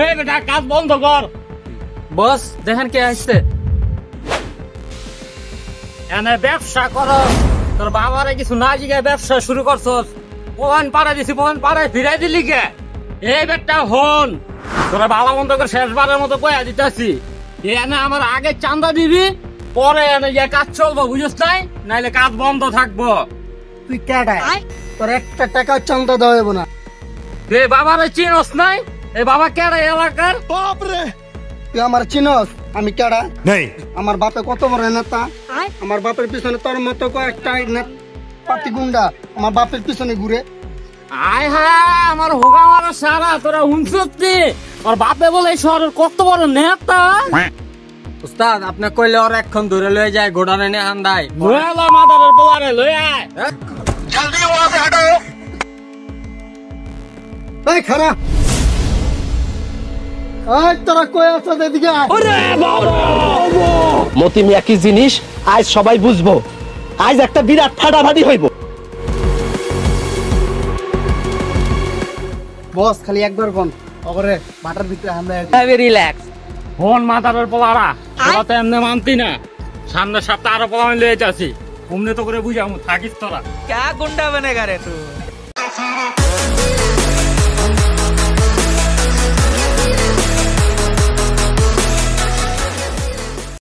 এই বেটা কাজ বন্ধ কর। বস দেখেন কে আসছে। এনে ব্যবসা করো, তোর বাবারে কিছু না জিগায় ব্যবসা শুরু করছস। পলান পাড়ায় দিছি, পলান পাড়ায় ফিরাই দিলি কে? এই বেটা হন, তোরা বাবা বন্ধ করে শেষবারের মতো কয়া দিতেছি, এনে আমার আগে চান্দা দিবি, পরে এনে গিয়ে কাজ চলবো, বুঝছ নাই? নাইলে কাজ বন্ধ থাকবো। তুই কেডা? তোর একটা টাকা চান্দা দেওয়া যাবে না। তুই বাবারে চিনস নাই? এই বাবা কেডা এলাকার? তুই আমার চিনস? আমি কেডা? আমার বাপে কত বড় নেতা। আমার বাপের পিছনে তোর মতো কয়েকটা পাতি গুন্ডা আমার বাপের পিছনে ঘুরে। আয় হায়, আমার হোগা মারা সারা তোরা হুনসতি, আর বাপে বলে এই শহরের কত বড় নেতা। উস্তাদ আপনি কইলে ওর এখন ধরে লয়ে যায় গোডাউনে নিয়ে হান্দাই। লয়ালা মাদারের বলারে লই আয়। জলদি ওয়াতে হাঁটো। এই খারা, এই তোরা কই আছিস? এদিকে আয়। ওরে বাবা, মতি মিয়া কি জিনিস আজ সবাই বুঝবো। আজ একটা বিরাট ফাটাফাটি হইব। বস খালি একবার কোন ওরে মাটার ভিতরে আমরা রিল্যাক্স। ফোন মাদারের পোলারা, তোরা তো এমনি মানতি না। সামনের সপ্তাহে আরো পোলা লয়ে যাচ্ছি, অমনি তো করে বুঝামু, থাকিস তোরা। क्या गुंडा बनेगा रे तू?